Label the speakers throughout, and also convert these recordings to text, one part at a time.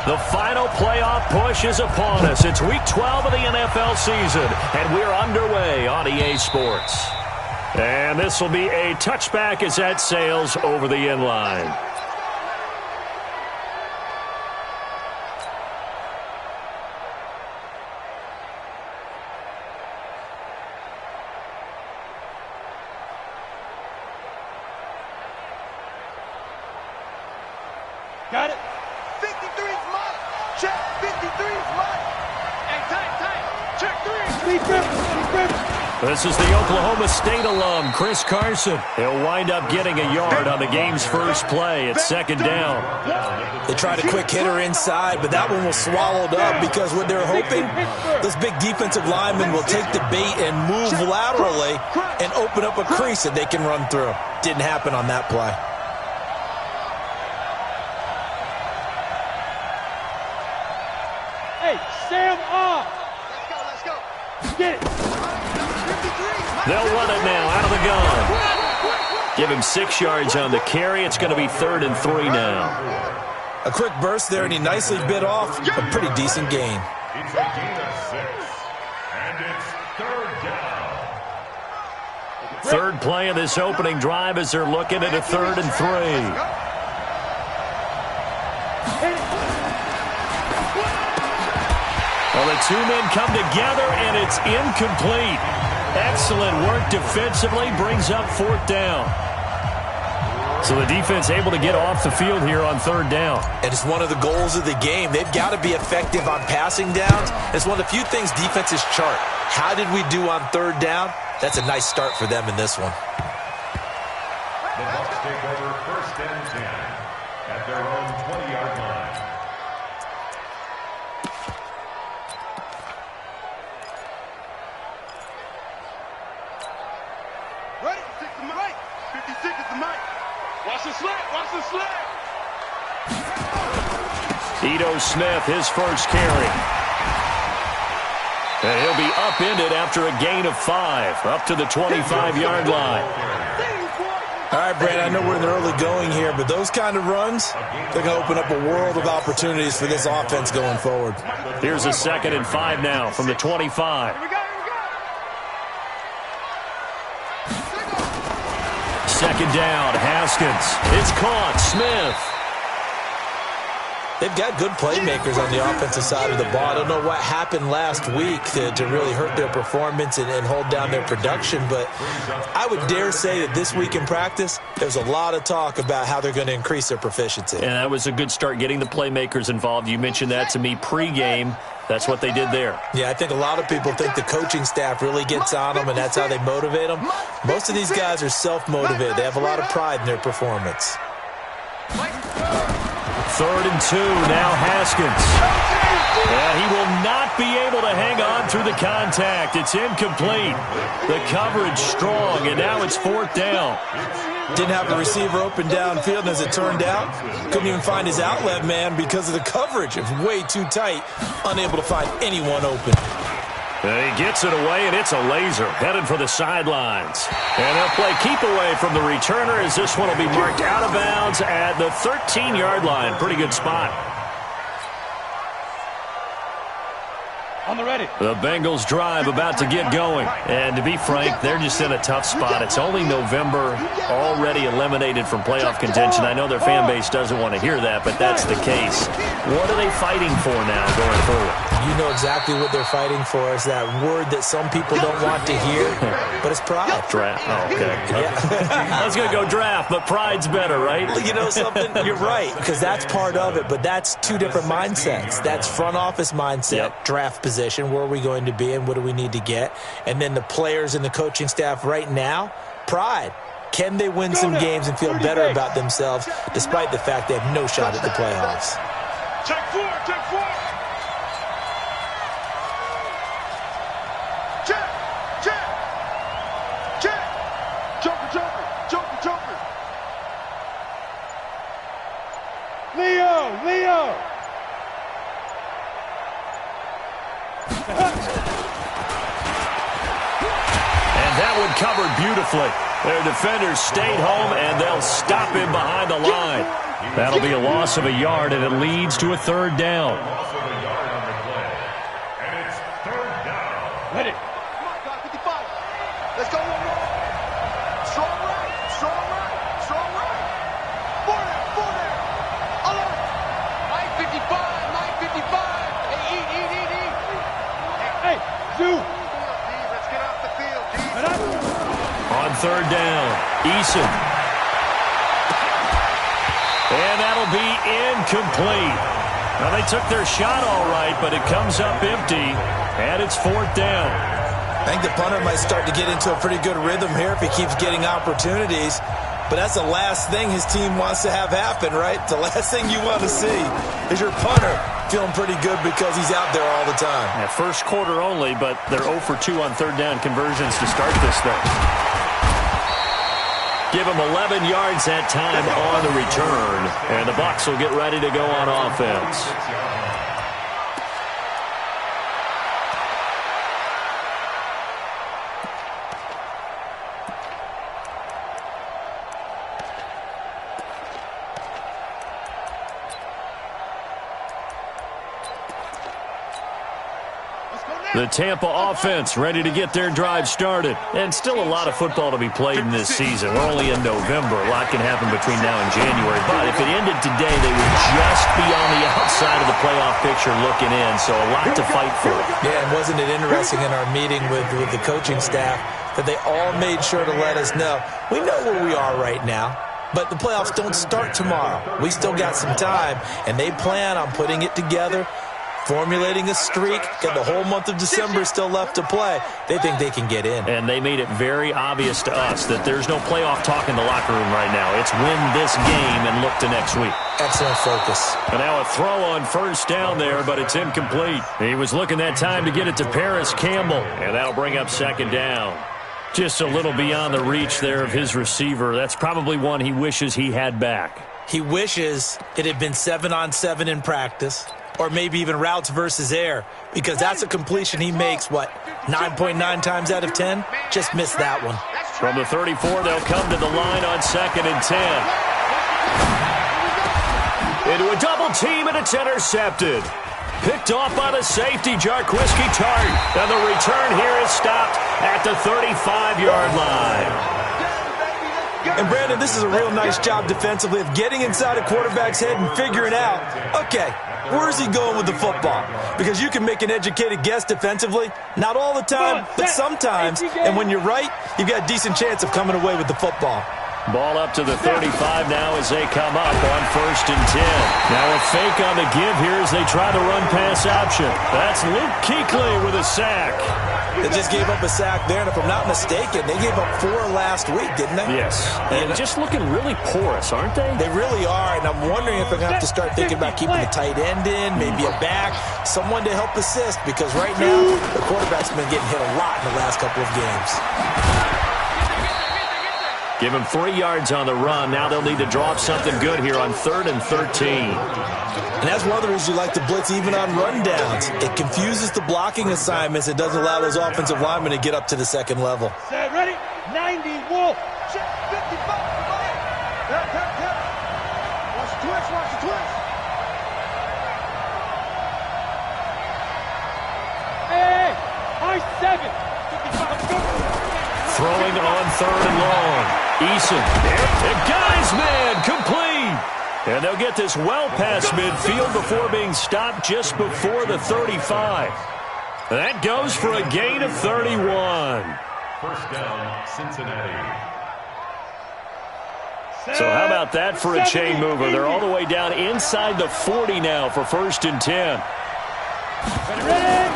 Speaker 1: The final playoff push is upon us. It's Week 12 of the NFL season, and we're underway on EA Sports. And this will be a touchback as that sails over the inline.
Speaker 2: Got it.
Speaker 3: 53's mine. Check. 53's mine. Hey, tight. Check 3.
Speaker 2: Speed grip.
Speaker 1: This is the Oklahoma State alum, Chris Carson. He'll wind up getting a yard on the game's first play. It's second down.
Speaker 4: They tried a quick hitter inside, but that one was swallowed up because what they're hoping, this big defensive lineman will take the bait and move laterally and open up a crease that they can run through. Didn't happen on that play.
Speaker 2: Hey, Sam off.
Speaker 3: Let's go.
Speaker 2: Get it.
Speaker 1: They'll run it now out of the gun. Give him 6 yards on the carry. It's going to be 3rd and 3 now.
Speaker 4: A quick burst there, and he nicely bit off a pretty decent gain.
Speaker 5: It's a gain of 6, and it's 3rd down.
Speaker 1: Third play of this opening drive as they're looking at a 3rd and 3. Well, the two men come together, and it's incomplete. Excellent work defensively, brings up 4th down. So the defense able to get off the field here on 3rd down.
Speaker 4: And it's one of the goals of the game. They've got to be effective on passing downs. It's one of the few things defenses chart. How did we do on 3rd down? That's a nice start for them in this one.
Speaker 5: The Bucs take over 1st and 10 at their own 20-yard line.
Speaker 3: Right. 6 to Mike. 56 is the Mike. Watch the slant.
Speaker 1: Ito Smith, his first carry. And he'll be upended after a gain of 5, up to the 25-yard line.
Speaker 4: All right, Brad, I know we're in the early going here, but those kind of runs, they're going to open up a world of opportunities for this offense going forward.
Speaker 1: Here's a 2nd and 5 now from the 25. Second down, Haskins. It's caught, Smith.
Speaker 4: They've got good playmakers on the offensive side of the ball. I don't know what happened last week to really hurt their performance and hold down their production, but I would dare say that this week in practice, there's a lot of talk about how they're going to increase their proficiency.
Speaker 1: And that was a good start, getting the playmakers involved. You mentioned that to me pregame. That's what they did there.
Speaker 4: Yeah, I think a lot of people think the coaching staff really gets on them, and that's how they motivate them. Most of these guys are self-motivated. They have a lot of pride in their performance.
Speaker 1: 3rd and 2, now Haskins. And he will not be able to hang on through the contact. It's incomplete. The coverage strong, and now it's 4th down.
Speaker 4: Didn't have a receiver open downfield, and as it turned out, couldn't even find his outlet man because of the coverage. It was way too tight, unable to find anyone open.
Speaker 1: And he gets it away, and it's a laser headed for the sidelines. And they'll play keep away from the returner as this one will be marked out of bounds at the 13-yard line. Pretty good spot.
Speaker 2: On the ready.
Speaker 1: The Bengals drive about to get going. And to be frank, they're just in a tough spot. It's only November, already eliminated from playoff contention. I know their fan base doesn't want to hear that, but that's the case. What are they fighting for now going forward?
Speaker 4: You know exactly what they're fighting for. Is that word that some people don't want to hear, but it's pride.
Speaker 1: Draft. Oh, okay.
Speaker 4: Yeah.
Speaker 1: I was going to go draft, but pride's better, right?
Speaker 4: You know something? You're right, because that's part of it, but that's two different mindsets. That's front office mindset, draft position, where are we going to be and what do we need to get? And then the players and the coaching staff right now, pride. Can they win some games and feel better about themselves despite the fact they have no shot at the playoffs?
Speaker 3: Check 4. Joker.
Speaker 2: Leo.
Speaker 1: And that one covered beautifully. Their defenders stayed home, and they'll stop him behind the line. That'll be a loss of a yard, and it leads to a third down.
Speaker 5: Loss of a yard on the play. And it's third down.
Speaker 2: Ready.
Speaker 3: Come on, God, 55. Let's go. Strong right. Strong right. Strong right. Four there. Alert. Mike 55. Mike 55. Hey, eat.
Speaker 2: Hey, Zoo.
Speaker 3: Let's get off the field, D.
Speaker 1: On third down, Eason. And that'll be incomplete. Now, they took their shot all right, but it comes up empty, and it's fourth down.
Speaker 4: I think the punter might start to get into a pretty good rhythm here if he keeps getting opportunities. But that's the last thing his team wants to have happen, right? The last thing you want to see is your punter feeling pretty good because he's out there all the time.
Speaker 1: Yeah, first quarter only, but they're 0 for 2 on third down conversions to start this thing. Give them 11 yards that time on the return, and the Bucs will get ready to go on offense. The Tampa offense ready to get their drive started. And still a lot of football to be played in this season. We're only in November. A lot can happen between now and January. But if it ended today, they would just be on the outside of the playoff picture looking in. So a lot to fight for.
Speaker 4: Yeah, and wasn't it interesting in our meeting with the coaching staff that they all made sure to let us know, we know where we are right now, but the playoffs don't start tomorrow. We still got some time, and they plan on putting it together, formulating a streak, got the whole month of December still left to play. They think they can get in.
Speaker 1: And they made it very obvious to us that there's no playoff talk in the locker room right now. It's win this game and look to next week.
Speaker 4: Excellent focus.
Speaker 1: And now a throw on first down there, but it's incomplete. He was looking that time to get it to Paris Campbell, and that'll bring up second down. Just a little beyond the reach there of his receiver. That's probably one he wishes he had back.
Speaker 4: He wishes it had been 7-on-7 in practice, or maybe even routes versus air, because that's a completion he makes, 9.9 times out of 10? Just missed that one.
Speaker 1: From the 34, they'll come to the line on 2nd and 10. Into a double team, and it's intercepted. Picked off by the safety, Jarquiski Tart. And the return here is stopped at the 35-yard line.
Speaker 4: And, Brandon, this is a real nice job defensively of getting inside a quarterback's head and figuring out, okay, where's he going with the football? Because you can make an educated guess defensively. Not all the time, but sometimes. And when you're right, you've got a decent chance of coming away with the football.
Speaker 1: Ball up to the 35 now as they come up on 1st and 10. Now a fake on the give here as they try the run-pass option. That's Luke Kuechly with a sack.
Speaker 4: They just gave up a sack there, and if I'm not mistaken, they gave up 4 last week, didn't they?
Speaker 1: Yes. And just looking really porous, aren't they?
Speaker 4: They really are, and I'm wondering if they're going to have to start thinking about keeping the tight end in, maybe a back, someone to help assist, because right now the quarterback's been getting hit a lot in the last couple of games.
Speaker 1: Give him 3 yards on the run. Now they'll need to draw up something good here on 3rd and 13.
Speaker 4: And that's one of the reasons you like to blitz even on rundowns. It confuses the blocking assignments. It doesn't allow those offensive linemen to get up to the second level.
Speaker 2: Set, ready? 90, Wolf.
Speaker 3: Check 55. Yep. Watch the twist.
Speaker 2: Hey, high 7. 55, go.
Speaker 1: Throwing on 3rd and long. Eason. And guy's man complete. And they'll get this well past midfield before being stopped just before the 35. That goes for a gain of 31.
Speaker 5: First down, Cincinnati.
Speaker 1: So how about that for a chain mover? They're all the way down inside the 40 now for 1st and 10.
Speaker 2: Ready?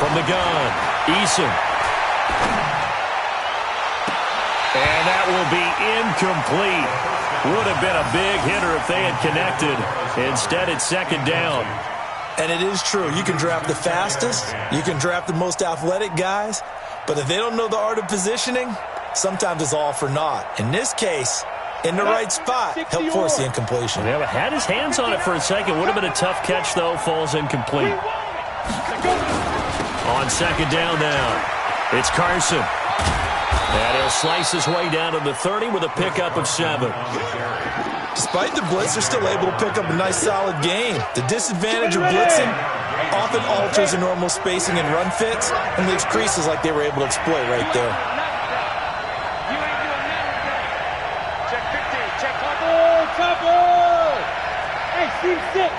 Speaker 1: From the gun, Eason. And that will be incomplete. Would have been a big hitter if they had connected. Instead, it's 2nd down.
Speaker 4: And it is true. You can draft the fastest. You can draft the most athletic guys. But if they don't know the art of positioning, sometimes it's all for naught. In this case, in the right spot, help force the incompletion.
Speaker 1: Yeah, but had his hands on it for a second. Would have been a tough catch, though. Falls incomplete. On 2nd down now, it's Carson. And he'll slice his way down to the 30 with a pickup of 7.
Speaker 4: Despite the blitz, they're still able to pick up a nice, solid gain. The disadvantage of blitzing often alters the normal spacing and run fits and leaves creases like they were able to exploit right there.
Speaker 2: Check 15, check cover. Hey, C6.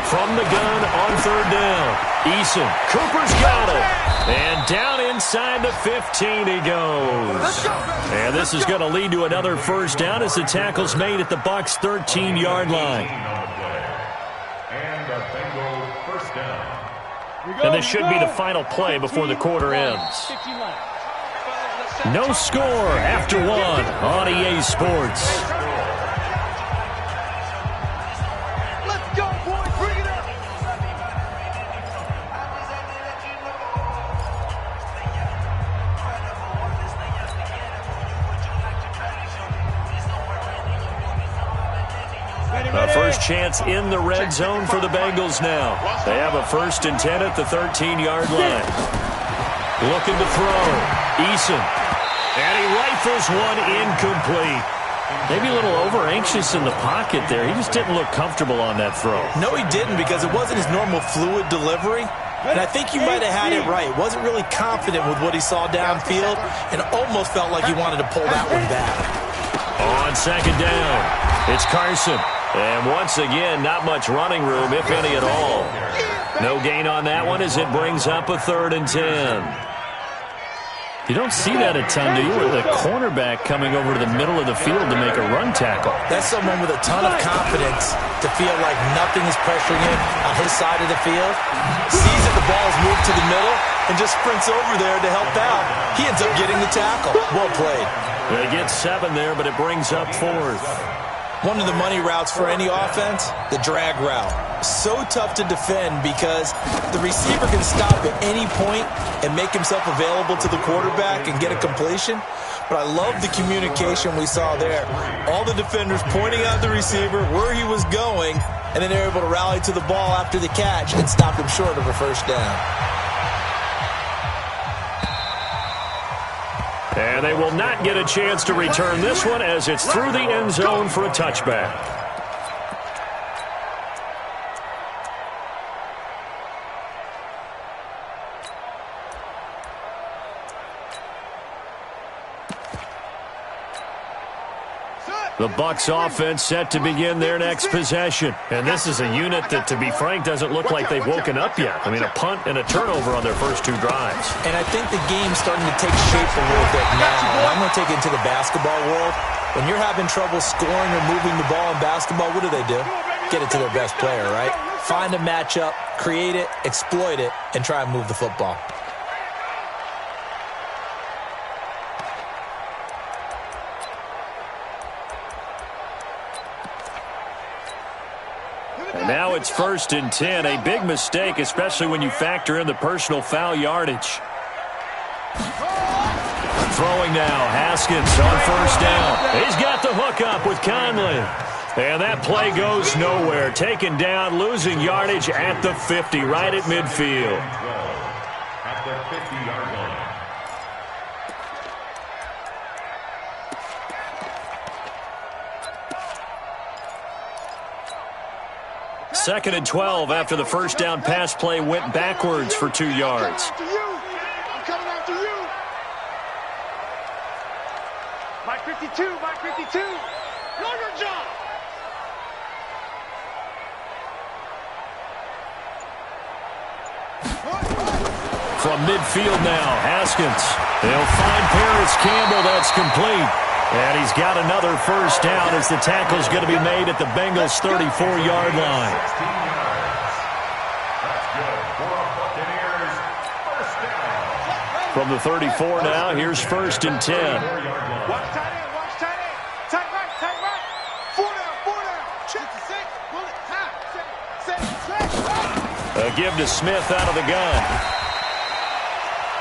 Speaker 1: From the gun on third down. Eason. Cooper's got it. And down inside the 15 he goes. And this is going to lead to another first down as the tackle's made at the Bucs' 13-yard line.
Speaker 5: And a Bengal first down.
Speaker 1: And this should be the final play before the quarter ends. No score after one on EA Sports. First chance in the red zone for the Bengals now. They have a 1st and 10 at the 13-yard line. Looking to throw. Eason. And he rifles one incomplete. Maybe a little over-anxious in the pocket there. He just didn't look comfortable on that throw.
Speaker 4: No, he didn't, because it wasn't his normal fluid delivery. And I think you might have had it right. Wasn't really confident with what he saw downfield and almost felt like he wanted to pull that one back.
Speaker 1: On second down, it's Carson. And once again, not much running room, if any at all. No gain on that one as it brings up a 3rd and 10. You don't see that a ton, do you? With a cornerback coming over to the middle of the field to make a run tackle.
Speaker 4: That's someone with a ton of confidence to feel like nothing is pressuring him on his side of the field. Sees that the ball is moved to the middle and just sprints over there to help out. He ends up getting the tackle. Well played.
Speaker 1: They get 7 there, but it brings up 4th.
Speaker 4: One of the money routes for any offense, the drag route. So tough to defend because the receiver can stop at any point and make himself available to the quarterback and get a completion. But I love the communication we saw there. All the defenders pointing out the receiver, where he was going, and then they're able to rally to the ball after the catch and stop him short of a first down.
Speaker 1: And they will not get a chance to return this one as it's through the end zone for a touchback. The Bucs offense set to begin their next possession. And this is a unit that, to be frank, doesn't look like they've woken up yet. I mean, a punt and a turnover on their first 2 drives.
Speaker 4: And I think the game's starting to take shape a little bit now. And I'm going to take it into the basketball world. When you're having trouble scoring or moving the ball in basketball, what do? Get it to their best player, right? Find a matchup, create it, exploit it, and try and move the football.
Speaker 1: Now it's 1st and 10, a big mistake, especially when you factor in the personal foul yardage. Throwing now, Haskins on 1st down. He's got the hook up with Conley. And that play goes nowhere. Taken down, losing yardage at the 50, right at midfield.
Speaker 5: At the 50-yard line.
Speaker 1: 2nd and 12 after the first down pass play went backwards for 2 yards.
Speaker 3: I'm coming after you.
Speaker 2: Mike 52, Mike 52. Know your job.
Speaker 1: From midfield now, Haskins. They'll find Paris Campbell. That's complete. And he's got another first down as the tackle's going to be made at the Bengals' 34-yard line.
Speaker 5: 16 yards. That's good for a Buccaneers first down.
Speaker 1: From the 34 now, here's 1st and 10.
Speaker 3: Watch tight end, watch tight end. Tight right, tight right. 4 down. Check the 6. Bullet, time.
Speaker 1: A give to Smith out of the gun.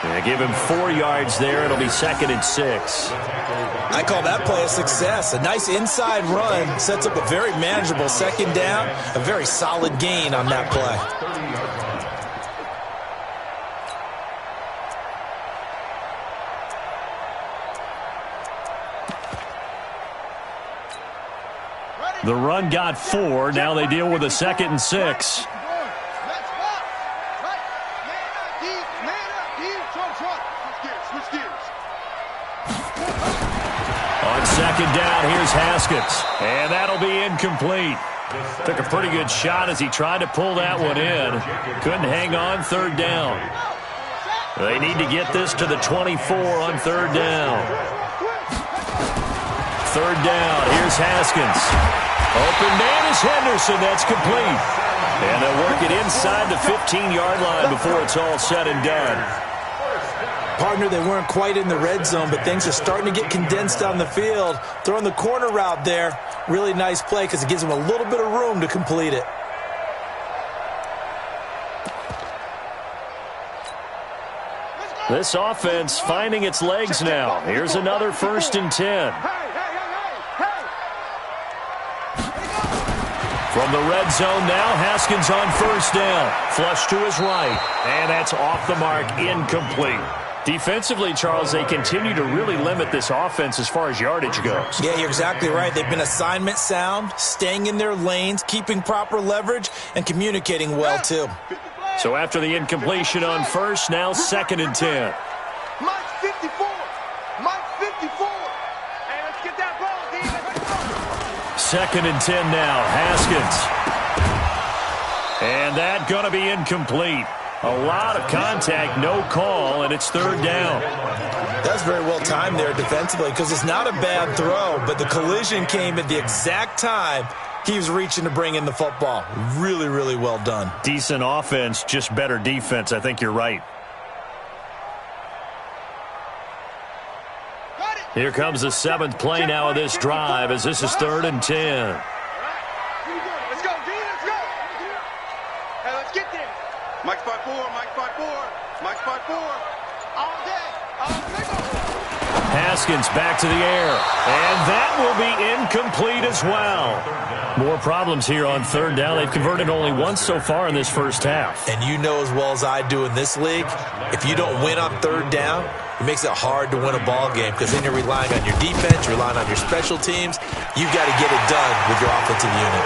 Speaker 1: They give him 4 yards there. It'll be 2nd and 6.
Speaker 4: I call that play a success. A nice inside run sets up a very manageable 2nd down. A very solid gain on that play.
Speaker 1: The run got 4. Now they deal with a 2nd and 6. On 2nd down, here's Haskins. And that'll be incomplete. Took a pretty good shot as he tried to pull that one in. Couldn't hang on 3rd down. They need to get this to the 24 on 3rd down. 3rd down, here's Haskins. Open man is Henderson. That's complete. And they'll work it inside the 15-yard line before it's all said and done.
Speaker 4: Partner, they weren't quite in the red zone, but things are starting to get condensed on the field. Throwing the corner route there, really nice play because it gives them a little bit of room to complete it.
Speaker 1: This offense finding its legs now. Here's another 1st and 10. From the red zone now, Haskins on 1st down. Flush to his right, and that's off the mark, incomplete. Defensively, Charles, they continue to really limit this offense as far as yardage goes.
Speaker 4: Yeah, you're exactly right. They've been assignment sound, staying in their lanes, keeping proper leverage, and communicating well, too.
Speaker 1: So after the incompletion on 1st, now 2nd and 10.
Speaker 3: Mike 54. Mike 54.
Speaker 2: Hey, let's get that ball, D. Let's go.
Speaker 1: 2nd and 10 now. Haskins. And that going to be incomplete. A lot of contact, no call, and it's 3rd down.
Speaker 4: That's very well timed there defensively because it's not a bad throw, but the collision came at the exact time he was reaching to bring in the football. Really, really well done.
Speaker 1: Decent offense, just better defense. I think you're right. Here comes the 7th play now of this drive as this is 3rd and 10.
Speaker 2: Let's go, D. Let's go. Hey, let's get there.
Speaker 3: Mike 54. Mike 54. Mike 54.
Speaker 2: All day.
Speaker 1: Haskins back to the air. And that will be incomplete as well. More problems here on 3rd down. They've converted only once so far in this first half.
Speaker 4: And you know as well as I do in this league, if you don't win on 3rd down, it makes it hard to win a ball game because then you're relying on your defense, you're relying on your special teams. You've got to get it done with your offensive unit.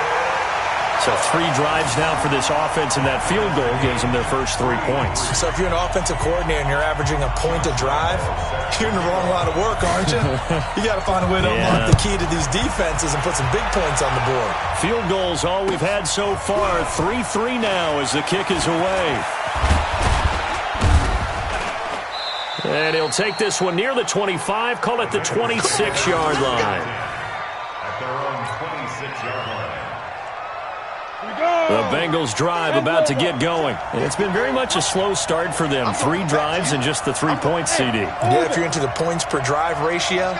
Speaker 1: So 3 drives now for this offense, and that field goal gives them their first 3 points.
Speaker 4: So if you're an offensive coordinator and you're averaging a point a drive, you're in the wrong line of work, aren't you? You got to find a way to unlock the key to these defenses and put some big points on the board.
Speaker 1: Field goals, all we've had so far. 3-3 now as the kick is away. And he'll take this one near the 25, call it the 26-yard line.
Speaker 5: At their own 26-yard line.
Speaker 1: The Bengals drive about to get going. And it's been very much a slow start for them. 3 drives and just the 3 points, CD.
Speaker 4: Yeah, if you're into the points per drive ratio,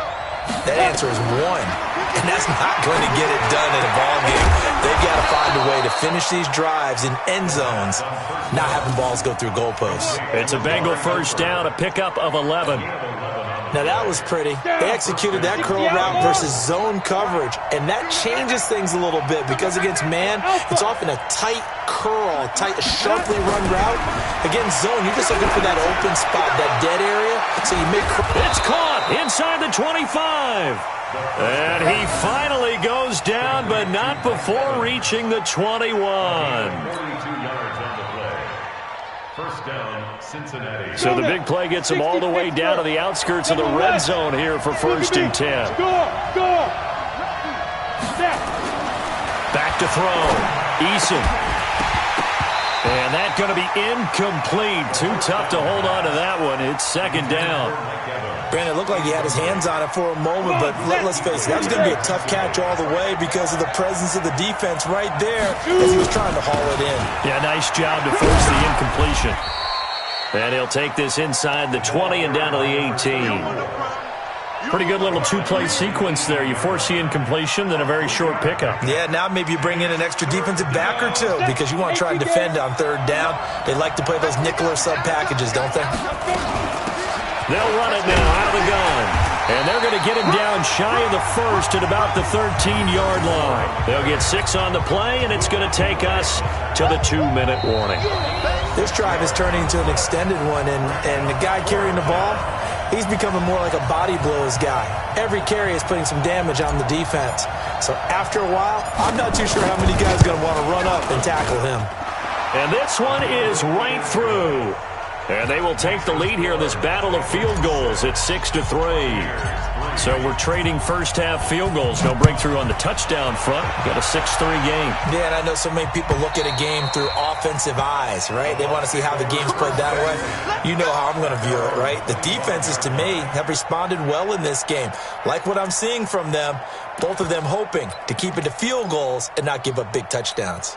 Speaker 4: that answer is 1. And that's not going to get it done in a ball game. They've got to find a way to finish these drives in end zones, not having balls go through goalposts.
Speaker 1: It's a Bengal 1st down, a pickup of 11.
Speaker 4: Now that was pretty. They executed that curl route versus zone coverage, and that changes things a little bit because against man, it's often a tight curl, tight, sharply run route. Against zone, you're just looking for that open spot, that dead area, so you make...
Speaker 1: It's caught inside the 25. And he finally goes down, but not before reaching the 21.
Speaker 5: 42 yards on the play. First down, Cincinnati.
Speaker 1: So the big play gets him all the way down to the outskirts of the red zone here for 1st and 10. Back to throw. Eason. And that's going to be incomplete. Too tough to hold on to that one. It's 2nd down.
Speaker 4: Brandon, it looked like he had his hands on it for a moment, but let's face it, that was going to be a tough catch all the way because of the presence of the defense right there as he was trying to haul it in.
Speaker 1: Yeah, nice job to force the incompletion. And he'll take this inside the 20 and down to the 18. Pretty good little 2-play sequence there. You force the incompletion, then a very short pickup.
Speaker 4: Yeah, now maybe you bring in an extra defensive back or 2 because you want to try and defend on 3rd down. They like to play those nickel or sub packages, don't they?
Speaker 1: They'll run it now out of the gun. And they're going to get him down shy of the 1st at about the 13-yard line. They'll get 6 on the play, and it's going to take us to the 2-minute warning.
Speaker 4: This drive is turning into an extended one, and the guy carrying the ball, He's becoming more like a body blows guy. Every carry is putting some damage on the defense. So after a while, I'm not too sure how many guys are going to want to run up and tackle him.
Speaker 1: And this one is right through. And they will take the lead here in this battle of field goals at 6-3. So we're trading first-half field goals. No breakthrough on the touchdown front. We've got a 6-3 game.
Speaker 4: Yeah, and I know so many people look at a game through offensive eyes, right? They want to see how the game's played that way. You know how I'm going to view it, right? The defenses, to me, have responded well in this game. Like what I'm seeing from them, both of them hoping to keep it to field goals and not give up big touchdowns.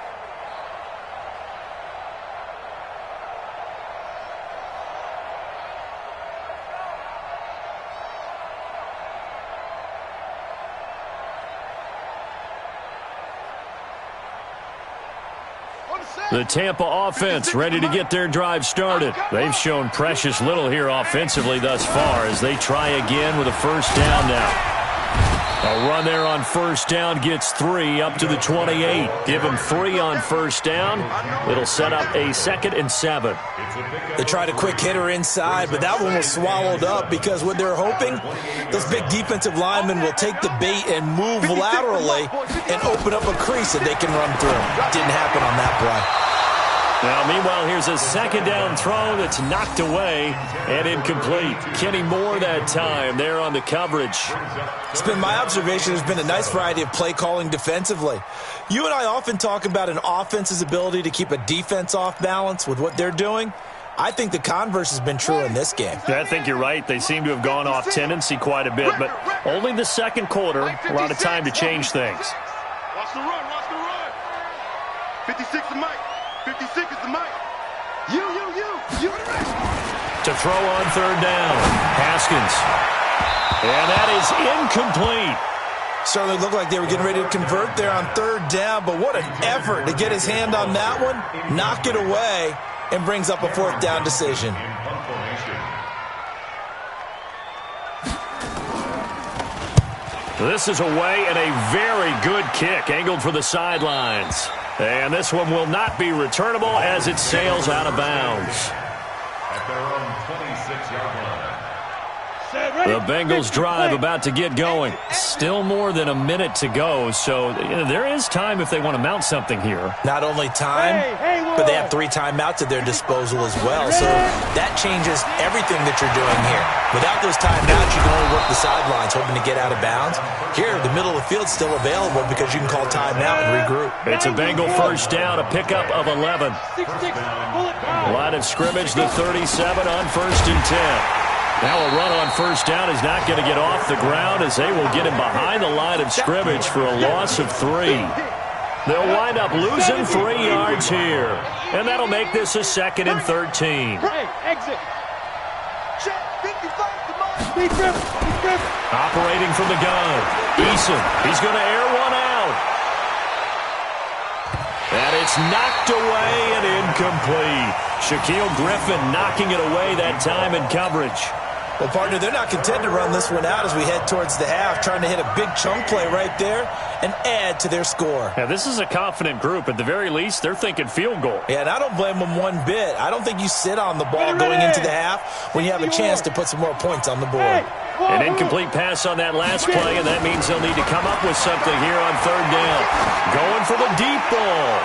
Speaker 1: The Tampa offense ready to get their drive started. They've shown precious little here offensively thus far as they try again with a first down now. A run there on first down gets 3 up to the 28. Give them 3 on first down. It'll set up a 2nd and 7.
Speaker 4: They tried a quick hitter inside, but that one was swallowed up because what they're hoping, those big defensive linemen will take the bait and move laterally and open up a crease that they can run through. Didn't happen on that play.
Speaker 1: Now, meanwhile, here's a second down throw that's knocked away and incomplete. Kenny Moore that time there on the coverage.
Speaker 4: It's been my observation there's been a nice variety of play calling defensively. You and I often talk about an offense's ability to keep a defense off balance with what they're doing. I think the converse has been true in this game.
Speaker 1: Yeah, I think you're right. They seem to have gone off tendency quite a bit, but only the second quarter, a lot of time to change things.
Speaker 3: Watch the run, watch the run. 56 is Mike. 56 is the Mike. You the rest.
Speaker 1: To throw on third down, Haskins. And that is incomplete.
Speaker 4: Certainly looked like they were getting ready to convert there on third down, but what an effort to get his hand on that one, knock it away, and brings up a 4th down decision.
Speaker 1: This is away and a very good kick, angled for the sidelines. And this one will not be returnable as it sails out of bounds.
Speaker 5: At their own 26-yard line.
Speaker 1: The Bengals drive about to get going. Still more than a minute to go, so there is time if they want to mount something here.
Speaker 4: Not only time, but they have 3 timeouts at their disposal as well, so that changes everything that you're doing here. Without those timeouts, you can only work the sidelines, hoping to get out of bounds. Here, the middle of the field's still available because you can call timeout and regroup.
Speaker 1: It's a Bengal first down, a pickup of 11. Line of scrimmage, the 37 on 1st and 10. Now a run on first down is not going to get off the ground as they will get him behind the line of scrimmage for a loss of 3. They'll wind up losing 3 yards here. And that'll make this a 2nd and 13.
Speaker 2: Exit.
Speaker 1: Operating from the gun. Eason. He's going to air one out. And it's knocked away and incomplete. Shaquille Griffin knocking it away that time in coverage.
Speaker 4: Well, partner, they're not content to run this one out as we head towards the half, trying to hit a big chunk play right there and add to their score.
Speaker 1: Yeah, this is a confident group. At the very least, they're thinking field goal.
Speaker 4: Yeah, and I don't blame them one bit. I don't think you sit on the ball going into the half when you have a chance to put some more points on the board.
Speaker 1: An incomplete pass on that last play, and that means they'll need to come up with something here on third down. Going for the deep ball.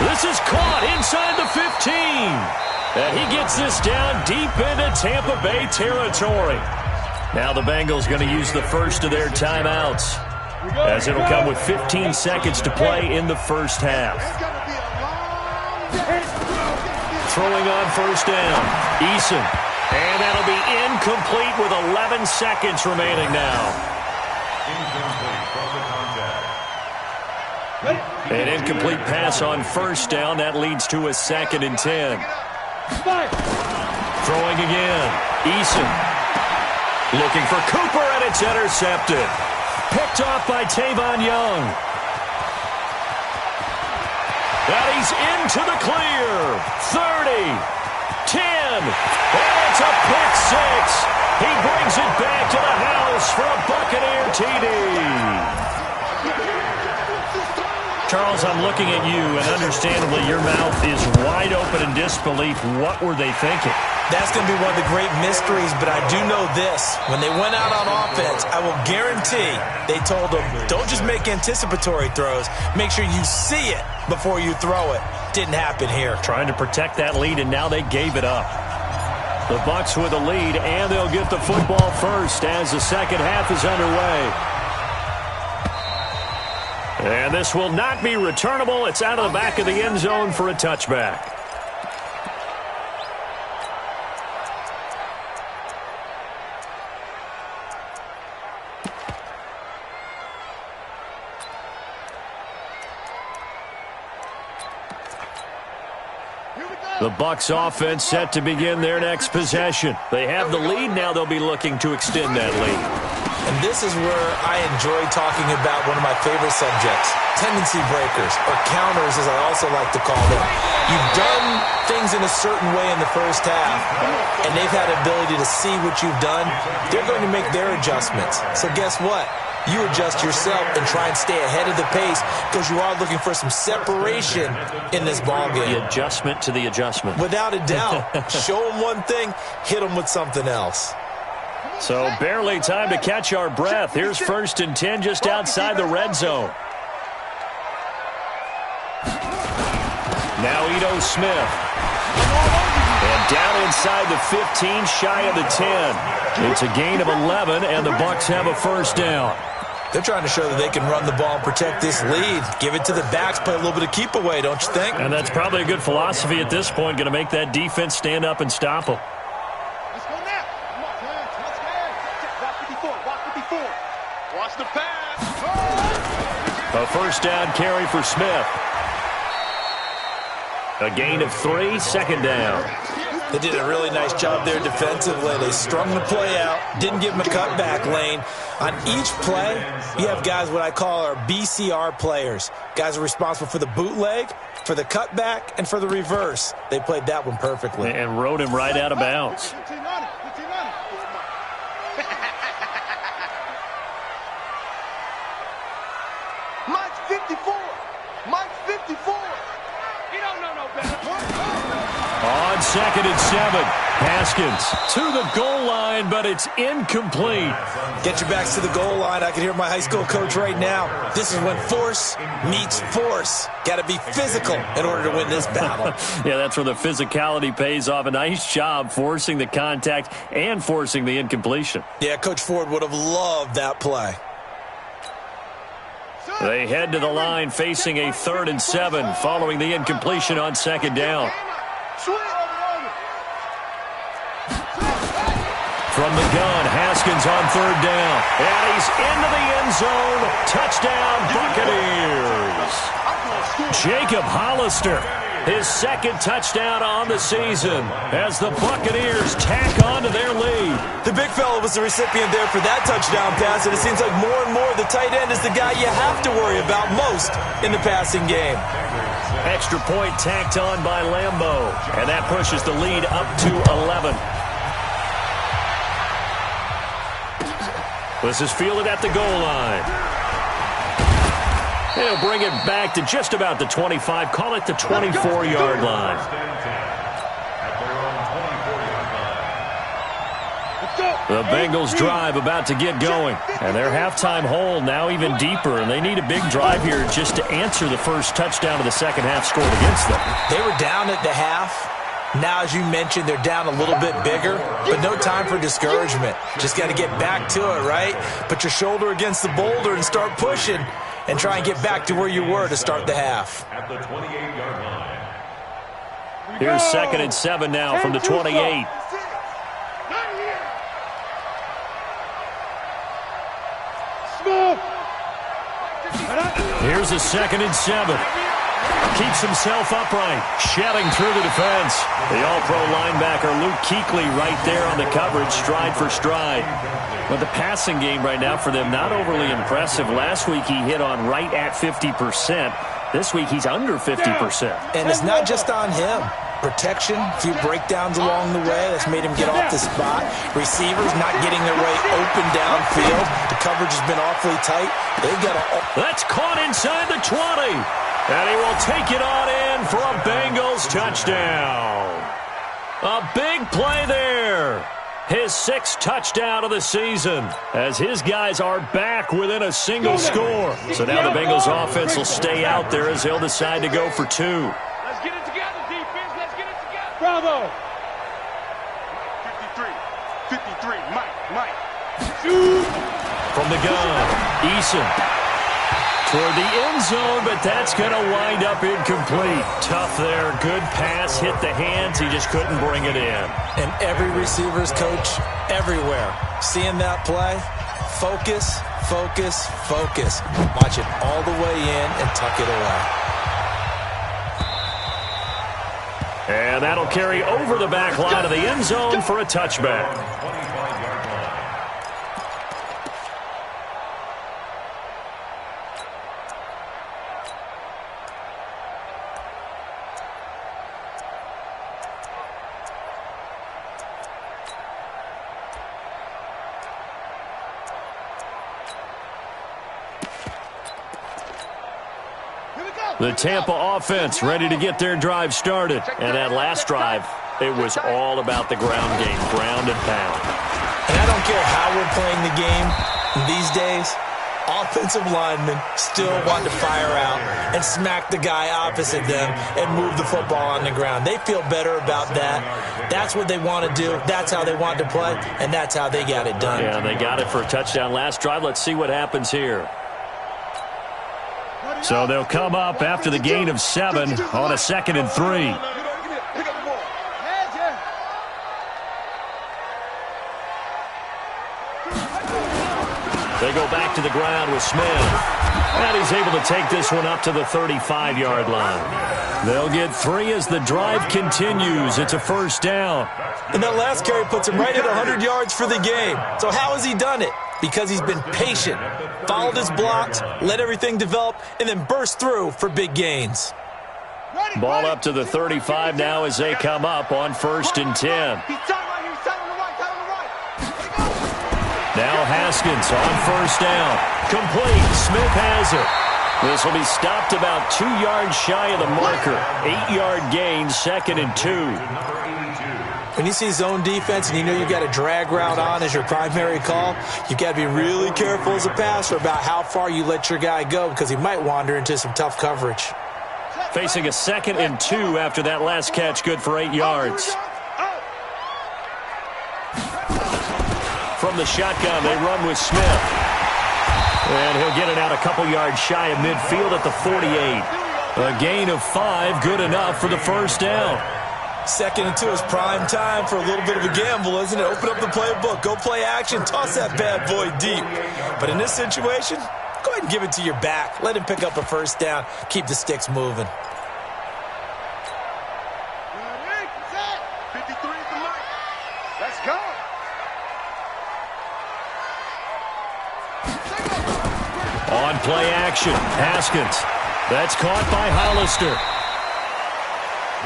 Speaker 1: This is caught inside the 15. And he gets this down deep into Tampa Bay territory. Now the Bengals going to use the first of their timeouts, as it'll come with 15 seconds to play in the first half. Throwing on first down, Eason. And that'll be incomplete with 11 seconds remaining now. An incomplete pass on first down. That leads to a 2nd and 10. Throwing again. Eason. Looking for Cooper, and it's intercepted. Picked off by Tavon Young. And he's into the clear. 30. 10. And it's a pick 6. He brings it back to the house for a Buccaneer TD. Charles, I'm looking at you, and understandably your mouth is wide open in disbelief. What were they thinking?
Speaker 4: That's going to be one of the great mysteries, but I do know this. When they went out on offense, I will guarantee they told them, don't just make anticipatory throws. Make sure you see it before you throw it. Didn't happen here.
Speaker 1: Trying to protect that lead, and now they gave it up. The Bucs with a lead, and they'll get the football first as the second half is underway. And this will not be returnable. It's out of the back of the end zone for a touchback. The Bucs offense set to begin their next possession. They have the lead. Now they'll be looking to extend that lead.
Speaker 4: And this is where I enjoy talking about one of my favorite subjects, tendency breakers, or counters as I also like to call them. You've done things in a certain way in the first half, and they've had the ability to see what you've done. They're going to make their adjustments. So guess what? You adjust yourself and try and stay ahead of the pace because you are looking for some separation in this ballgame.
Speaker 1: The adjustment to the adjustment.
Speaker 4: Without a doubt. Show them one thing, hit them with something else.
Speaker 1: So barely time to catch our breath. Here's 1st and 10 just outside the red zone. Now Ito Smith. And down inside the 15, shy of the 10. It's a gain of 11, and the Bucs have a first down.
Speaker 4: They're trying to show that they can run the ball and protect this lead. Give it to the backs, play a little bit of keep away, don't you think?
Speaker 1: And that's probably a good philosophy at this point, going to make that defense stand up and stop them.
Speaker 2: Let's go now. Come on, let's go. Watch 54. Watch the pass.
Speaker 1: A first down carry for Smith. A gain of 3, second down.
Speaker 4: They did a really nice job there defensively. They strung the play out, didn't give them a cutback lane. On each play, you have guys what I call our BCR players. Guys are responsible for the bootleg, for the cutback, and for the reverse. They played that one perfectly.
Speaker 1: And rode him right out of bounds.
Speaker 3: Mike's 54. Mike's 54.
Speaker 2: You don't know no better.
Speaker 1: On 2nd and 7, Haskins to the goal line, but it's incomplete.
Speaker 4: Get your backs to the goal line. I can hear my high school coach right now. This is when force meets force. Got to be physical in order to win this battle.
Speaker 1: Yeah, that's where the physicality pays off. A nice job forcing the contact and forcing the incompletion.
Speaker 4: Yeah, Coach Ford would have loved that play.
Speaker 1: They head to the line facing a 3rd and 7 following the incompletion on 2nd down. From the gun, Haskins on 3rd down. And he's into the end zone. Touchdown, Buccaneers. Jacob Hollister, his 2nd touchdown on the season as the Buccaneers tack on to their lead.
Speaker 4: The big fella was the recipient there for that touchdown pass, and it seems like more and more the tight end is the guy you have to worry about most in the passing game.
Speaker 1: Extra point tacked on by Lambeau, and that pushes the lead up to 11. This is fielded at the goal line. He'll bring it back to just about the 25. Call it the 24-yard line. The Bengals drive about to get going. And their halftime hole now even deeper. And they need a big drive here just to answer the first touchdown of the second half scored against them.
Speaker 4: They were down at the half. Now, as you mentioned, they're down a little bit bigger, but no time for discouragement. Just got to get back to it, right? Put your shoulder against the boulder and start pushing and try and get back to where you were to start the half.
Speaker 5: At the 28-yard line.
Speaker 1: Here's 2nd and 7 now from the 28. Here's a 2nd and 7. Keeps himself upright, shedding through the defense. The all-pro linebacker Luke Kuechly right there on the coverage, stride for stride. But the passing game right now for them, not overly impressive. Last week he hit on right at 50%. This week he's under 50%.
Speaker 4: And it's not just on him. Protection, a few breakdowns along the way. That's made him get off the spot. Receivers not getting their way open downfield. The coverage has been awfully tight. They've got a...
Speaker 1: That's caught inside the 20. And he will take it on in for a Bengals touchdown. A big play there. His 6th touchdown of the season as his guys are back within a single score. So now the Bengals offense will stay out there as they'll decide to go for 2.
Speaker 2: Let's get it together, defense. Let's get it together. Bravo. 53, Mike.
Speaker 1: From the gun, Eason toward the end zone, but that's going to wind up incomplete. Tough there. Good pass, hit the hands. He just couldn't bring it in.
Speaker 4: And every receiver's coach everywhere, seeing that play, focus. Watch it all the way in and tuck it away.
Speaker 1: And that'll carry over the back line of the end zone for a touchback. The Tampa offense ready to get their drive started. And that last drive, it was all about the ground game, ground and pound.
Speaker 4: And I don't care how we're playing the game these days, offensive linemen still want to fire out and smack the guy opposite them and move the football on the ground. They feel better about that. That's what they want to do. That's how they want to play, and that's how they got it done.
Speaker 1: Yeah, they got it for a touchdown last drive. Let's see what happens here. So they'll come up after the gain of 7 on a 2nd and 3. They go back to the ground with Smith. And he's able to take this one up to the 35-yard line. They'll get 3 as the drive continues. It's a 1st down.
Speaker 4: And that last carry puts him right at 100 yards for the game. So how has he done it? Because he's been patient, followed his blocks, let everything develop, and then burst through for big gains.
Speaker 1: Ball up to the 35 now as they come up on 1st and 10. Now Haskins on 1st down. Complete. Smith has it. This will be stopped about 2 yards shy of the marker. 8-yard gain, 2nd and 2.
Speaker 4: When you see zone defense and you know you've got a drag route on as your primary call, you've got to be really careful as a passer about how far you let your guy go because he might wander into some tough coverage.
Speaker 1: Facing a 2nd and 2 after that last catch, good for 8 yards. From the shotgun, they run with Smith. And he'll get it out a couple yards shy of midfield at the 48. A gain of 5, good enough for the 1st down.
Speaker 4: 2nd and 2 is prime time for a little bit of a gamble, isn't it? Open up the playbook, go play action, toss that bad boy deep. But in this situation, go ahead and give it to your back. Let him pick up a 1st down, keep the sticks moving.
Speaker 2: 53 is the mark. Let's go.
Speaker 1: On play action, Haskins. That's caught by Hollister.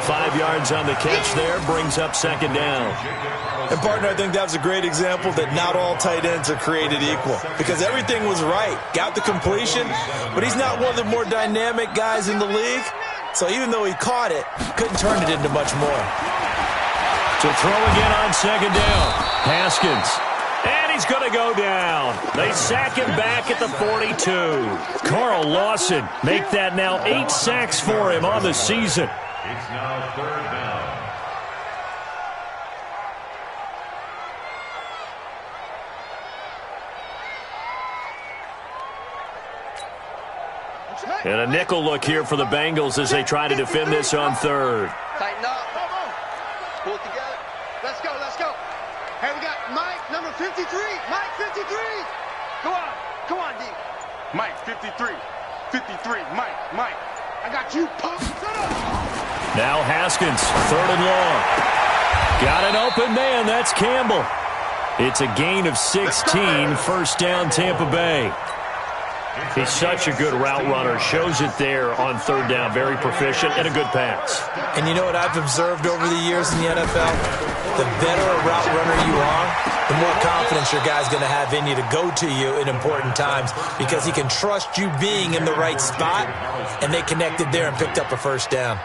Speaker 1: 5 yards on the catch there, brings up 2nd down.
Speaker 4: And, partner, I think that was a great example that not all tight ends are created equal because everything was right. Got the completion, but he's not one of the more dynamic guys in the league. So even though he caught it, couldn't turn it into much more.
Speaker 1: To throw again on 2nd down, Haskins. And he's going to go down. They sack him back at the 42. Carl Lawson make that now 8 sacks for him on the season.
Speaker 5: It's now 3rd down.
Speaker 1: And a nickel look here for the Bengals as they try to defend this on 3rd.
Speaker 3: Tighten up. Pull it together. Let's go, let's go. Hey, we got Mike, number 53. Mike, 53. Come on, D.
Speaker 2: Mike, 53. 53. Mike. I got you, punk. Shut up.
Speaker 1: Now Haskins, 3rd and long. Got an open man, that's Campbell. It's a gain of 16, 1st down Tampa Bay. He's such a good route runner. Shows it there on third down. Very proficient and a good pass.
Speaker 4: And you know what I've observed over the years in the NFL? The better a route runner you are, the more confidence your guy's going to have in you to go to you in important times because he can trust you being in the right spot, and they connected there and picked up a first down.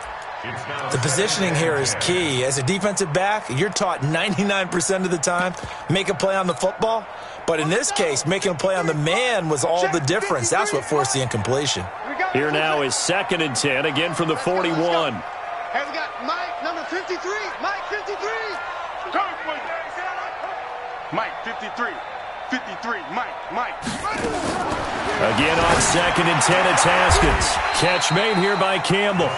Speaker 4: The positioning here is key. As a defensive back, you're taught 99% of the time, make a play on the football. But in this case, making a play on the man was all the difference. That's what forced the incompletion.
Speaker 1: Here now is 2nd and 10, again from the 41.
Speaker 2: Has got Mike, number 53. Mike, 53.
Speaker 3: Mike, 53. 53, Mike.
Speaker 1: Again on 2nd and 10, it's Haskins. Catch made here by Campbell.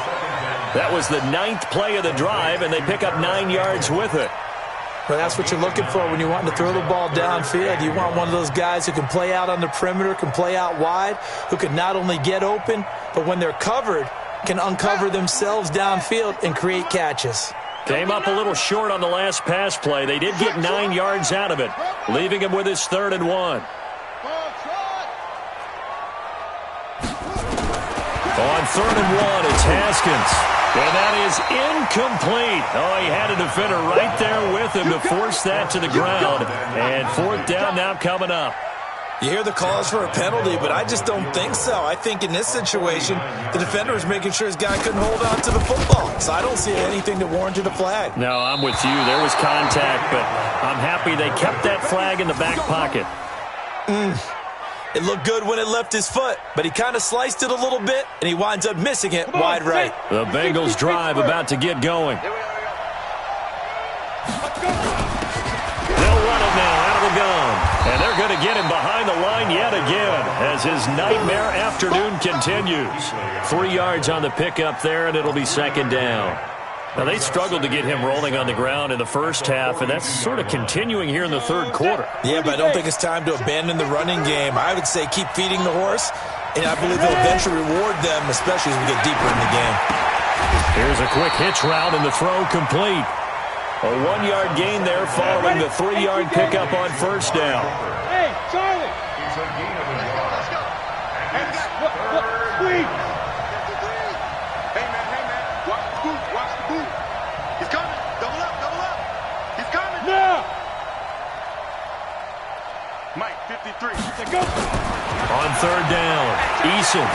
Speaker 1: That was the 9th play of the drive, and they pick up 9 yards with it.
Speaker 4: Well, that's what you're looking for when you're wanting to throw the ball downfield. You want one of those guys who can play out on the perimeter, can play out wide, who can not only get open, but when they're covered, can uncover themselves downfield and create catches.
Speaker 1: Came up a little short on the last pass play. They did get 9 yards out of it, leaving him with his 3rd and 1. On 3rd and 1, it's Haskins. And that is incomplete. Oh, he had a defender right there with him to force that to the ground. And 4th down now coming up.
Speaker 4: You hear the calls for a penalty, but I just don't think so. I think in this situation, the defender was making sure his guy couldn't hold on to the football. So I don't see anything that warranted a flag.
Speaker 1: No, I'm with you. There was contact, but I'm happy they kept that flag in the back pocket.
Speaker 4: It looked good when it left his foot, but he kind of sliced it a little bit, and he winds up missing it wide right.
Speaker 1: The Bengals drive about to get going. They'll run it now out of the gun. And they're going to get him behind the line yet again as his nightmare afternoon continues. 3 yards on the pickup there, and it'll be 2nd down. Now, they struggled to get him rolling on the ground in the first half, and that's sort of continuing here in the 3rd quarter.
Speaker 4: Yeah, but I don't think it's time to abandon the running game. I would say keep feeding the horse, and I believe they'll eventually reward them, especially as we get deeper in the game.
Speaker 1: Here's a quick hitch route, and the throw complete. A 1-yard gain there following the 3-yard pickup on 1st down.
Speaker 2: Hey, Charlie.
Speaker 3: Let's go.
Speaker 2: Squeeze.
Speaker 3: Hey, man. Watch the boot. He's coming. Double up. He's coming.
Speaker 2: Now.
Speaker 3: Mike, 53.
Speaker 2: Go.
Speaker 1: On 3rd down, Eason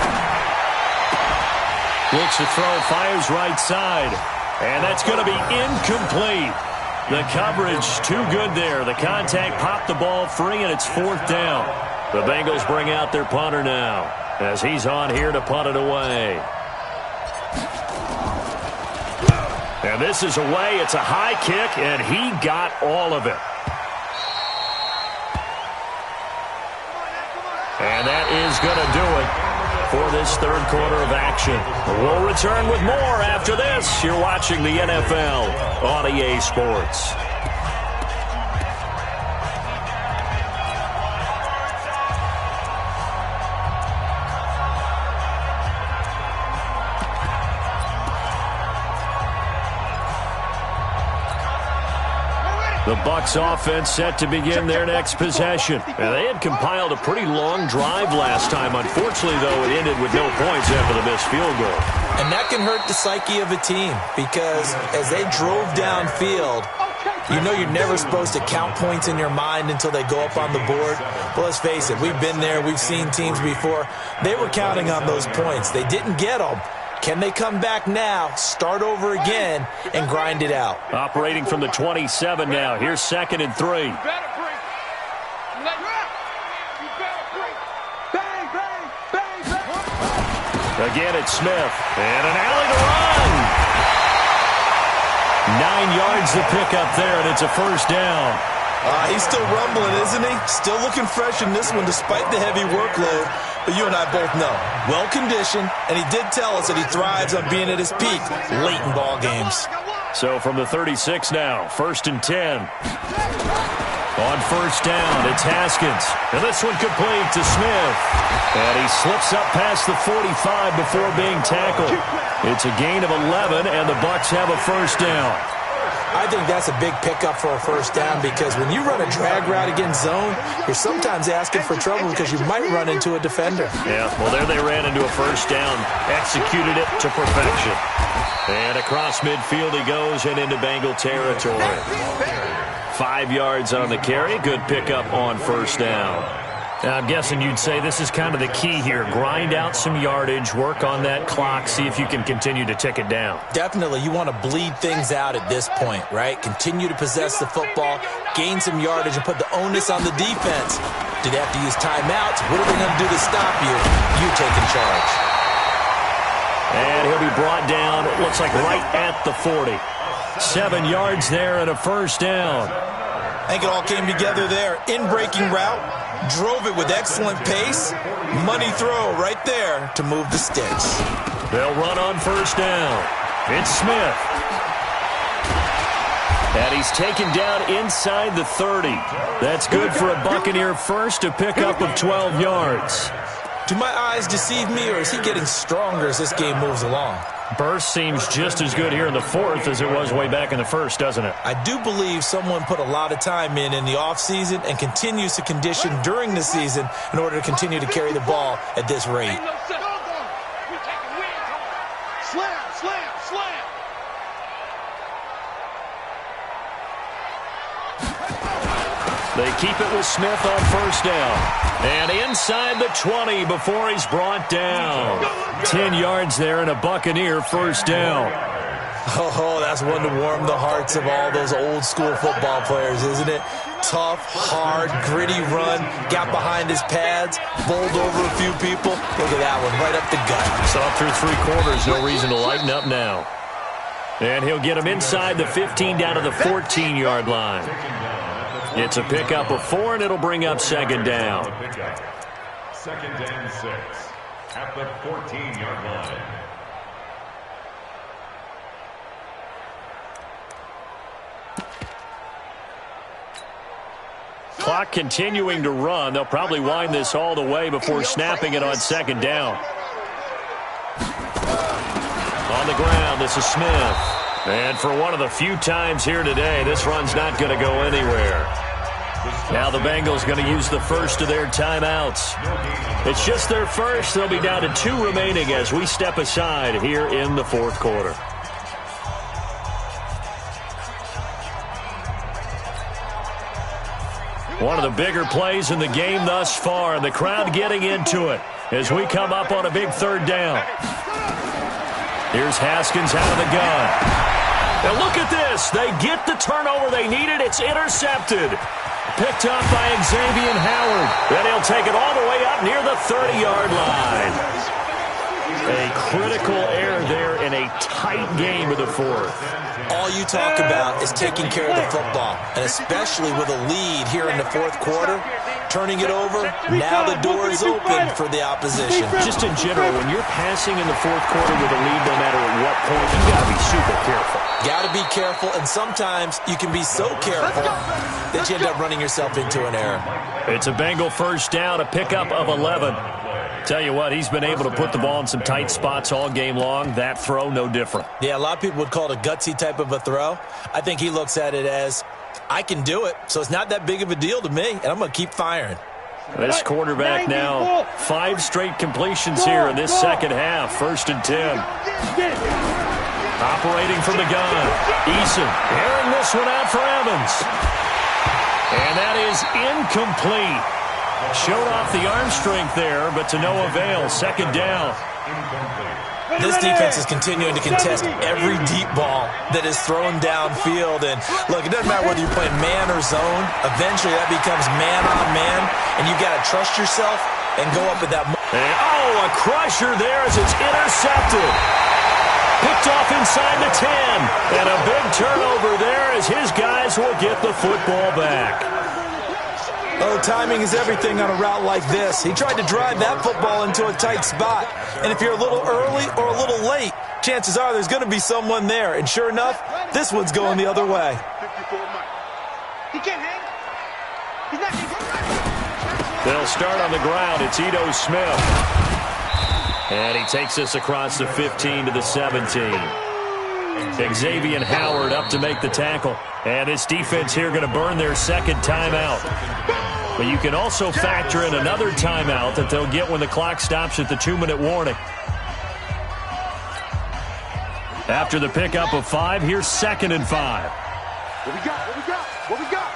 Speaker 1: looks to throw, fires right side. And that's going to be incomplete. The coverage too good there. The contact popped the ball free, and it's 4th down. The Bengals bring out their punter now as he's on here to punt it away. And this is away. It's a high kick, and he got all of it. And that is going to do it for this 3rd quarter of action. We'll return with more after this. You're watching the NFL on EA Sports. The Bucs offense set to begin their next possession. And they had compiled a pretty long drive last time. Unfortunately, though, it ended with no points after the missed field goal.
Speaker 4: And that can hurt the psyche of a team because as they drove downfield, you know you're never supposed to count points in your mind until they go up on the board. But let's face it, we've been there. We've seen teams before. They were counting on those points. They didn't get them. Can they come back now, start over again, and grind it out?
Speaker 1: Operating from the 27 now. Here's 2nd and 3. Again, it's Smith. And an alley to run. 9 yards to pick up there, and it's a 1st down.
Speaker 4: He's still rumbling, isn't he? Still looking fresh in this one despite the heavy workload. But you and I both know, well-conditioned, and he did tell us that he thrives on being at his peak late in ball games.
Speaker 1: So from the 36 now, 1st and 10. On 1st down, it's Haskins. And this one complete to Smith. And he slips up past the 45 before being tackled. It's a gain of 11, and the Bucs have a 1st down.
Speaker 4: I think that's a big pickup for a first down because when you run a drag route against zone, you're sometimes asking for trouble because you might run into a defender.
Speaker 1: Yeah, well, there they ran into a first down, executed it to perfection. And across midfield he goes and into Bengal territory. 5 yards on the carry. Good pickup on first down. Now, I'm guessing you'd say this is kind of the key here. Grind out some yardage, work on that clock, see if you can continue to tick it down.
Speaker 4: Definitely. You want to bleed things out at this point, right? Continue to possess the football, gain some yardage, and put the onus on the defense. Do they have to use timeouts? What are they going to do to stop you? You take in charge.
Speaker 1: And he'll be brought down, it looks like right at the 40. 7 yards there and a first down.
Speaker 4: I think it all came together there. In-breaking route. Drove it with excellent pace. Money throw right there to move the sticks.
Speaker 1: They'll run on first down. It's Smith. And he's taken down inside the 30. That's good for a Buccaneer first, a pickup of 12 yards.
Speaker 4: Do my eyes deceive me, or is he getting stronger as this game moves along?
Speaker 1: Burst seems just as good here in the fourth as it was way back in the first, doesn't it?
Speaker 4: I do believe someone put a lot of time in the offseason and continues to condition during the season in order to continue to carry the ball at this rate.
Speaker 2: Slam, slam, slam.
Speaker 1: They keep it with Smith on first down. And inside the 20 before he's brought down. 10 yards there and a Buccaneer first down.
Speaker 4: Oh, that's one to warm the hearts of all those old school football players, isn't it? Tough, hard, gritty run, got behind his pads, bowled over a few people. Look at that one, right up the gut.
Speaker 1: Saw through 3 quarters, no reason to lighten up now. And he'll get him inside the 15 down to the 14-yard line. It's a pickup of 4, and it'll bring up second down.
Speaker 5: Second and 6 at the 14-yard line.
Speaker 1: Clock continuing to run. They'll probably wind this all the way before snapping it on second down. On the ground, this is Smith. And for one of the few times here today, this run's not going to go anywhere. Now the Bengals going to use the first of their timeouts. It's just their first. They'll be down to 2 remaining as we step aside here in the fourth quarter. One of the bigger plays in the game thus far, and the crowd getting into it as we come up on a big third down. Here's Haskins out of the gun. And look at this. They get the turnover they needed. It's intercepted. Picked up by Xavier Howard. Then he'll take it all the way up near the 30-yard line. A critical error there in a tight game of the fourth.
Speaker 4: All you talk about is taking care of the football, and especially with a lead here in the fourth quarter, turning it over, now the door is open for the opposition.
Speaker 1: Just in general, when you're passing in the fourth quarter with a lead, no matter at what point, you got to be super careful.
Speaker 4: Got to be careful, and sometimes you can be so careful that you end up running yourself into an error.
Speaker 1: It's a Bengal first down, a pickup of 11. Tell you what, he's been able to put the ball in some tight spots all game long. That throw, no different.
Speaker 4: Yeah, a lot of people would call it a gutsy type of a throw. I think he looks at it as, I can do it, so it's not that big of a deal to me, and I'm going to keep firing.
Speaker 1: This quarterback now, 5 straight completions here in this second half. 1st and 10. Operating from the gun. Eason airing this one out for Evans. And that is incomplete. Showed off the arm strength there, but to no avail. Second down.
Speaker 4: This defense is continuing to contest every deep ball that is thrown downfield. And look, it doesn't matter whether you're playing man or zone. Eventually that becomes man on man, and you got to trust yourself and go up at that moment.
Speaker 1: A crusher there as it's intercepted. Picked off inside the 10. And a big turnover there as his guys will get the football back.
Speaker 4: Oh, timing is everything on a route like this. He tried to drive that football into a tight spot. And if you're a little early or a little late, chances are there's going to be someone there. And sure enough, this one's going the other way.
Speaker 2: He can't hang. He's not hanging.
Speaker 1: They'll start on the ground. It's Ito Smith. And he takes us across the 15 to the 17. Xavier Howard up to make the tackle. And this defense here going to burn their second timeout. But you can also factor in another timeout that they'll get when the clock stops at the 2-minute warning. After the pickup of 5, here's 2nd and 5.
Speaker 3: What we got? What we got? What we got?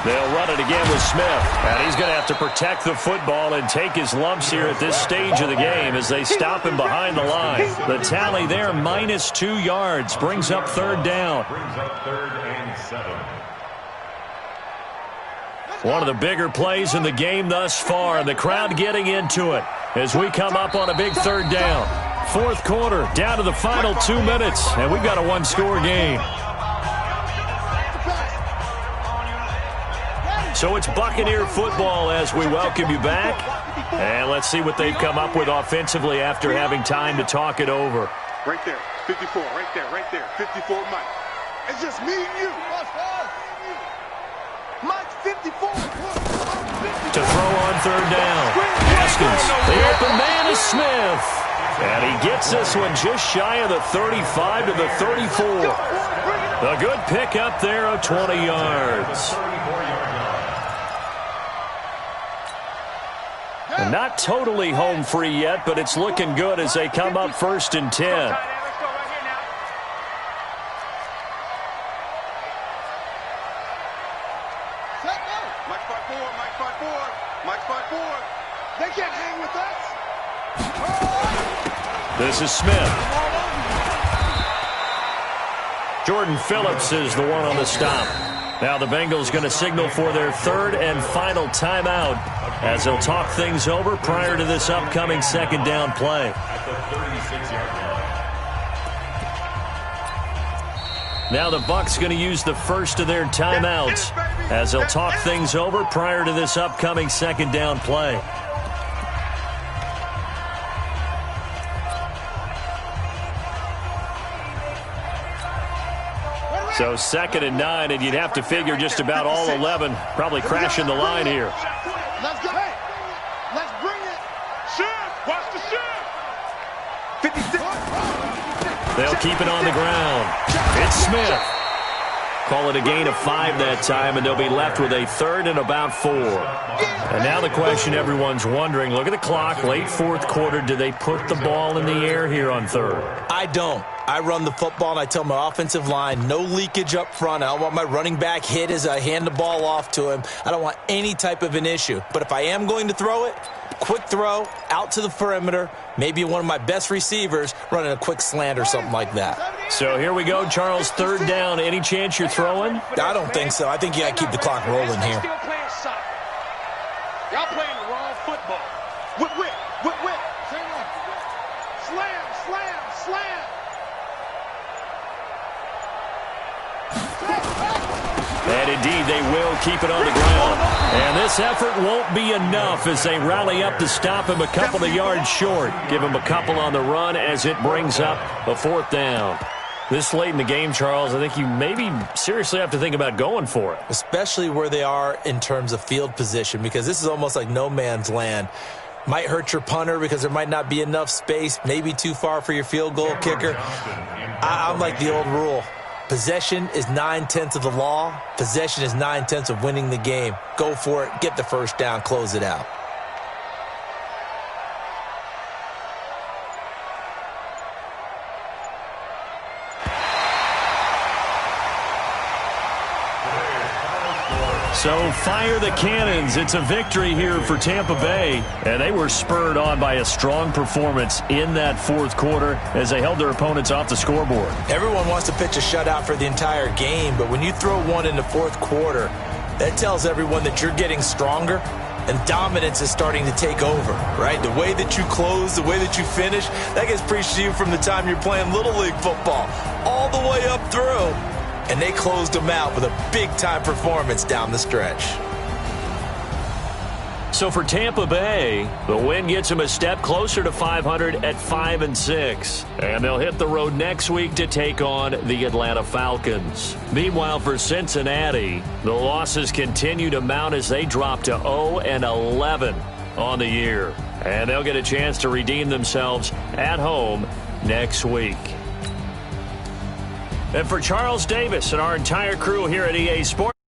Speaker 1: They'll run it again with Smith. And he's going to have to protect the football and take his lumps here at this stage of the game as they stop him behind the line. The tally there, -2 yards, brings up 3rd down.
Speaker 5: Brings up 3rd and 7.
Speaker 1: One of the bigger plays in the game thus far, and the crowd getting into it as we come up on a big 3rd down. 4th quarter, down to the final 2 minutes, and we've got a 1-score game. So it's Buccaneer football as we welcome you back. And let's see what they've come up with offensively after having time to talk it over.
Speaker 2: Right there, 54, right there, 54, Mike. It's just me and you. Mike's 54.
Speaker 1: To throw on 3rd down. Haskins, the open man is Smith. And he gets this one just shy of the 35 to the 34. A good pickup there of 20 yards. And not totally home free yet, but it's looking good as they come up 1st and 10.
Speaker 2: Mike 5-4, Mike 5-4, Mike 5-4. They can't hang with us.
Speaker 1: This is Smith. Jordan Phillips is the one on the stop. Now the Bengals going to signal for their 3rd and final timeout as they'll talk things over prior to this upcoming 2nd down play.
Speaker 5: At the 36-yard line.
Speaker 1: Now the Bucs going to use the first of their timeouts as they'll talk things over prior to this upcoming 2nd down play. So 2nd and 9, and you'd have to figure just about all 11 probably crashing the line here.
Speaker 2: Let's go. Hey, let's bring it. Shift. Watch the shift. 56.
Speaker 1: They'll keep it on the ground. It's Smith. Call it a gain of 5 that time, and they'll be left with a 3rd and about 4. And now the question everyone's wondering, look at the clock, late 4th quarter, do they put the ball in the air here on 3rd?
Speaker 4: I don't. I run the football, and I tell my offensive line, no leakage up front. I don't want my running back hit as I hand the ball off to him. I don't want any type of an issue. But if I am going to throw it, quick throw, out to the perimeter, maybe one of my best receivers running a quick slant or something like that.
Speaker 1: So here we go, Charles, 3rd down. Any chance you're throwing?
Speaker 4: I don't think so. I think you got to keep the clock rolling here.
Speaker 2: Y'all playing the wrong football. Whip. Slam.
Speaker 1: And indeed, they will keep it on the ground. And this effort won't be enough as they rally up to stop him a couple of yards short. Give him a couple on the run as it brings up a 4th down. This late in the game, Charles, I think you maybe seriously have to think about going for it.
Speaker 4: Especially where they are in terms of field position, because this is almost like no man's land. Might hurt your punter because there might not be enough space, maybe too far for your field goal kicker. I'm like the old rule. Possession is 9/10 of the law. Possession is 9/10 of winning the game. Go for it. Get the 1st down. Close it out.
Speaker 1: So fire the cannons. It's a victory here for Tampa Bay. And they were spurred on by a strong performance in that 4th quarter as they held their opponents off the scoreboard.
Speaker 4: Everyone wants to pitch a shutout for the entire game, but when you throw one in the 4th quarter, that tells everyone that you're getting stronger and dominance is starting to take over, right? The way that you close, the way that you finish, that gets preached to you from the time you're playing Little League football all the way up through. And they closed them out with a big-time performance down the stretch.
Speaker 1: So for Tampa Bay, the win gets them a step closer to 500 at 5-6. And they'll hit the road next week to take on the Atlanta Falcons. Meanwhile, for Cincinnati, the losses continue to mount as they drop to 0-11 on the year. And they'll get a chance to redeem themselves at home next week. And for Charles Davis and our entire crew here at EA Sports,